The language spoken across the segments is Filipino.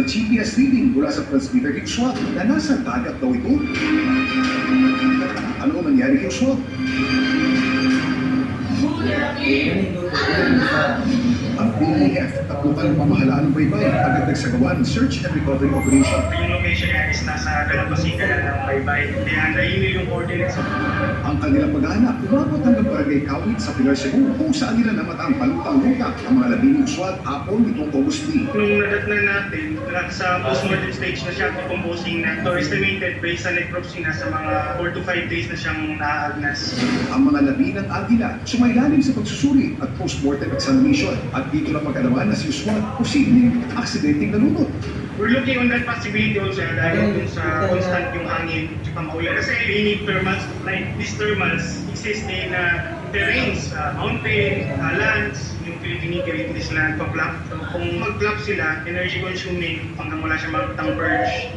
GPS reading mula sa transmitter heat swap na nasa dagat daw ito. Ano ang nangyari kay swap? Ang PEF at lokal pamahalaan ng baybay agad nagsagawa ng search and recovery operation. Yung location niya is nasa Dalampasigan ng Baybay. Kaya nahihili yung coordinates. Ang kanilang paghahanap umabot hanggang barangay Kawit sa Pilar Cebu kung saan nila namatang palutang-lutak ang mga labing uswat hapon nitong August 3. Nung nadatnan natin, sa postmortem stage na siya decomposing na. So estimated based sa necropsy na sa mga 4 to 5 days na siyang naagnas. Ang mga labi ng agila sumailalim sa pagsusuri at postmortem examination at dito na pag-alaman na si Uswat posibleng aksidenteng nalunod. We're looking on that possibility also dahil dun sa constant yung hangin at maulan. Kasi we need thermals, like these thermals exist in terrains, mountain, lands, yung Philippine Heritage Land, pa-block. So kung mag-block sila, energy consuming hanggang wala siya mag-tang purge.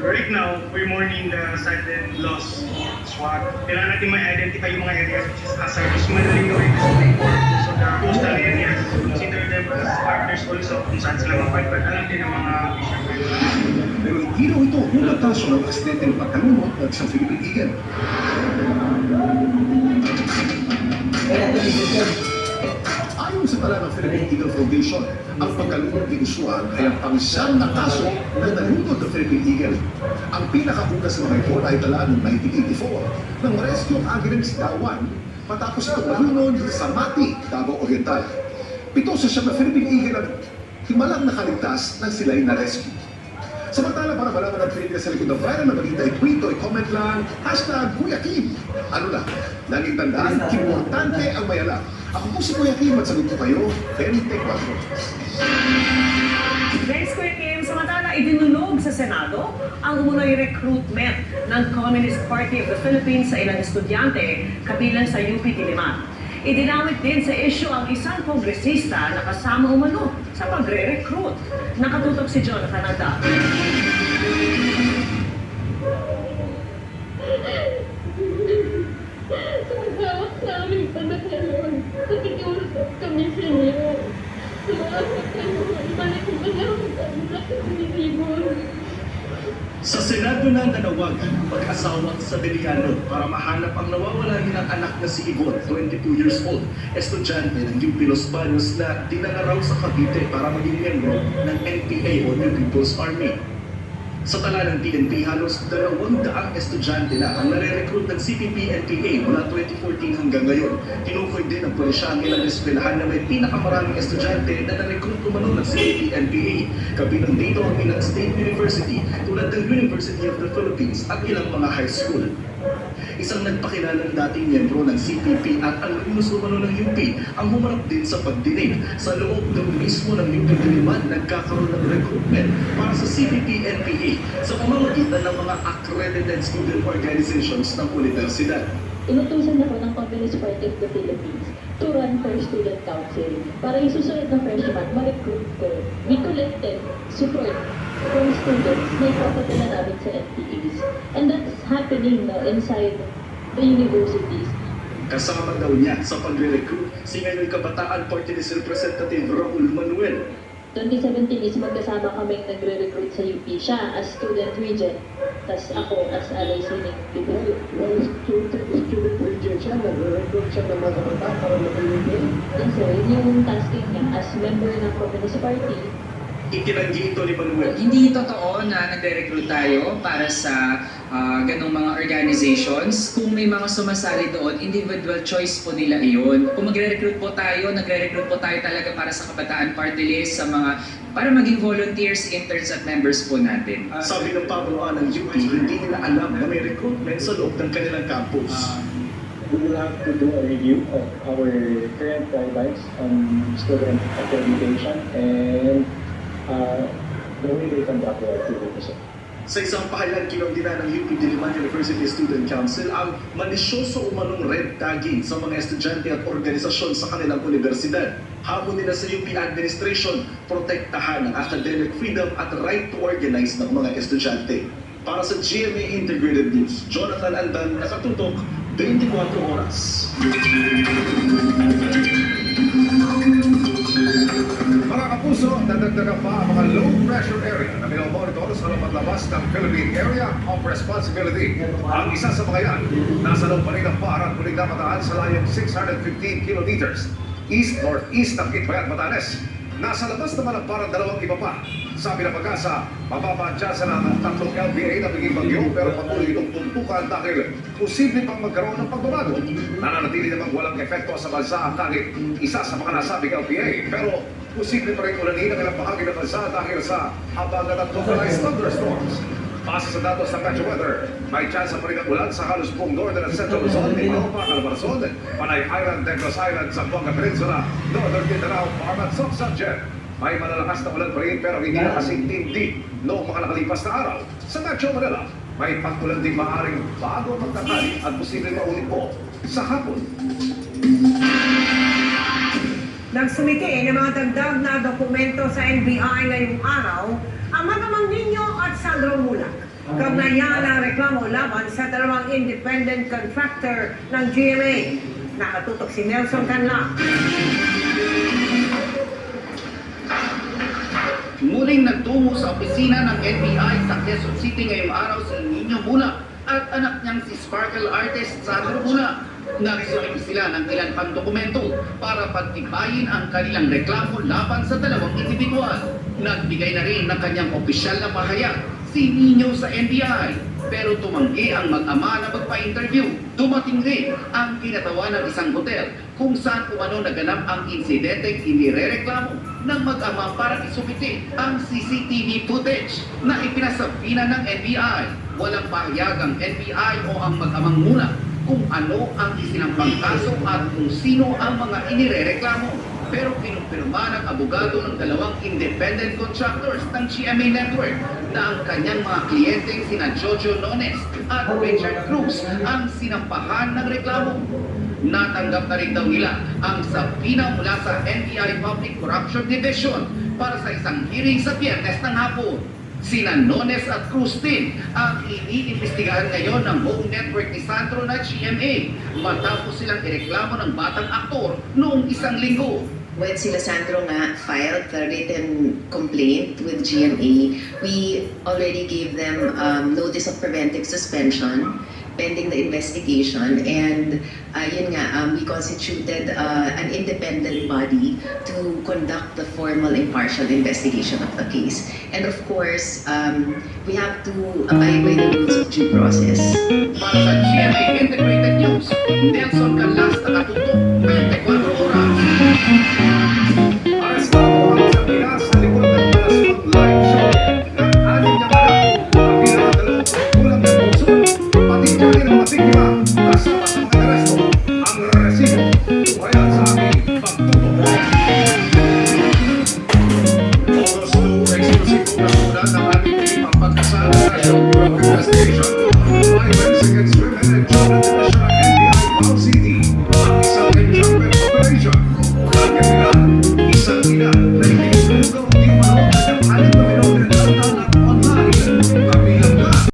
Right now, we're mourning the sudden loss of SWAT. Kailangan natin ma-identify yung mga areas which is hazardous. Madaling gawin is very important. So the coastal areas, consider them as partners also kung saan sila mapagpag. Alam din ang mga fishermen. Pero hindi raw ito unang kaso ng aksidente ng pagkalunod ng isang Philippine Eagle. Ayon sa tala ng Philippine Eagle Foundation, ang pagkalunod ni Uswat ay ang pang-siyam na kaso na nalunod ng Philippine Eagle. Ang pinakauna sa mga ito ay tala noong 1984 nang rescue ang agilang si Dawan matapos ito malunod sa Mati, Davao Oriental. 7 sa siyam na Philippine Eagle ang himalang nakaligtas nang sila'y na-rescue. Samantala, para malaman ang trivia sa likod ng viral na balita, i-tweet o i-comment lang, #Kuya Kim. Ano lang, laging tandaan, importante ang may alam. Ako po si Kuya Kim at sagot ko kayo, 24. Thanks, Kuya Kim. Samantala, idinulog sa Senado ang umunoy recruitment ng Communist Party of the Philippines sa ilang estudyante kabilang sa UP Diliman. Idinawit din sa issue ang isang kongresista na kasama umano sa pagre-recruit. Nakatutok si Jonathan Agda. Hawak sa aming panahon. Nakikiusap kami sa inyo. Sumakot kayo. Ibalik mo na ang nakikiusap. Sa Senado na nanawagan ang mag-asawa sa Deliano para mahanap ang nawawala nilang anak na si Igor, 22 years old, estudyante ng UP Los Baños na dinangaraw sa Cavite para maging miyembro ng NPA o New People's Army. Sa tala ng PNP, halos 200 estudyante na ang nare-recruit ng CPP-NPA mula 2014 hanggang ngayon. Tinukoy din ng pulisya ang ilang eskwelahan na may pinakamaraming estudyante na na-recruit umano ng CPP-NPA. Kabilang dito ang ilang state university tulad ng University of the Philippines at ilang mga high school. Isang nagpakilalang dating miyembro ng CPP at alumnus umano ng UP ang humarap din sa pagdinig. Sa loob ng mismo ng UP Diliman, nagkakaroon ng recruitment para sa CPP-NPA sa pamamagitan ng mga accredited student organizations ng universidad. Inutusan ako ng Communist Party of the Philippines to run for student council para isusunod na freshman, ma-recruit ko. We collected support from students na ipapadala namin sa NPAs. And that's happening now inside the universities. Kasama daw niya sa pagre-recruit si ngayon Kabataan Party List Representative Raul Manuel. 2017 is magkasama kaming nagre-recruit sa UP. Siya as student regent, tas ako as alay sining people. Student regent siya, nagre-recruit siya ng mga kabataan para mag-UP. And so, yun yung tasking niya as member ng Communist Party. Itinanggi ito ni Manuel. Hindi totoo na nagre-recruit tayo para sa ganong mga organizations. Kung may mga sumasali doon, individual choice po nila iyon. Kung magre-recruit po tayo, nagre-recruit po tayo talaga para sa Kabataan Party List, sa mga, para maging volunteers, interns at members po natin. Sabi ng pabuluan ng UP, hindi nila alam na may recruitment sa loob ng kanilang campus. We will have to do a review of our current guidelines on student accreditation and the way they conduct their activities. Sa isang pahayag kinondina ng UP Diliman University Student Council ang malisyoso umanong red tagging sa mga estudyante at organisasyon sa kanilang universidad. Hamon nila sa UP administration, protektahan ang academic freedom at right to organize ng mga estudyante. Para sa GMA Integrated News, Jonathan Andan, nakatutok, 24 oras. Mga kapuso, nadagdagan pa ang mga low-pressure area na minomonitor sa lumabas ng Philippine Area of Responsibility. Ang isa sa mga yan, nasa loob pa rin ng PAR at muling napataan sa layong 615 kilometers east-northeast ng Kitbayat, Batanes. Nasa labas naman ang parang dalawang iba pa. Sabi ng Pag-asa, mababa dyan sa ng tatlong LBA na biging bagyo pero patuloy itong tuntukan dahil posible pang magkaroon ng pagbabago. Nananatili namang walang epekto sa bansa ang kahit isa sa mga nasabing LBA pero posible pa rin ulanin ang ilang bahagi ng bansa dahil sa habagat at localized thunderstorms. Base sa datos ng Metro Weather, may chance pa rin ng ulan sa halos buong northern at central Luzon, Mimaropa, Calabarzon, Panay Island, Negros Island, Zamboanga Peninsula, Northern Mindanao, Farm at Socsajet. May malalakas na ulan pa rin pero hindi na kasing tindi noong mga nakalipas na araw. Sa Metro Manila, may pag-ulan din maaaring bago magtatali at posibleng maulit po sa hapon. Nagsumiti ng mga dagdag na dokumento sa NBI ngayong araw ang Magamang Niño at Sandro Mulak. Kaugnayan ang reklamo laban sa dalawang independent contractor ng GMA. Nakatutok si Nelson Canla. Muling nagtungo sa opisina ng NBI sa Quezon City ngayong araw si Nino Mulak at anak niyang si Sparkle artist Sandro Mulak. Nagsumiti sila ng ilan pang dokumento para pagtibayin ang kanilang reklamo laban sa dalawang individual. Nagbigay na rin ng kanyang opisyal na pahayag si Nino sa NBI pero tumanggi ang mag-ama na magpa-interview. Dumating rin ang kinatawa ng isang hotel kung saan umano naganap ang insidente inirereklamo ng mag-ama para isumiti ang CCTV footage na ipinasabina ng NBI. Walang pahayag ang NBI o ang mag-amang muna kung ano ang isinampang kaso at kung sino ang mga inirereklamo. Pero kinumpirma ng abogado ng dalawang independent contractors ng GMA Network na ang kanyang mga kliyenteng sina Jojo Nones at Richard Cruz ang sinampahan ng reklamo. Natanggap na rin daw nila ang sabina mula sa NBI Public Corruption Division para sa isang hearing sa Biyernes ng hapon. Sina Nones at Cruz din ang iniimbestigahan ngayon ng Home Network ni Sandro na GMA matapos silang ireklamo ng batang aktor noong isang linggo. When sila Sandro nga filed the written complaint with GMA, we already gave them notice of preventive suspension pending the investigation, and yun nga, we constituted an independent body to conduct the formal impartial investigation of the case. And of course, we have to abide by the rules of due process. Para sa GMA Integrated News, Nelson Canlas, nakatutok, 24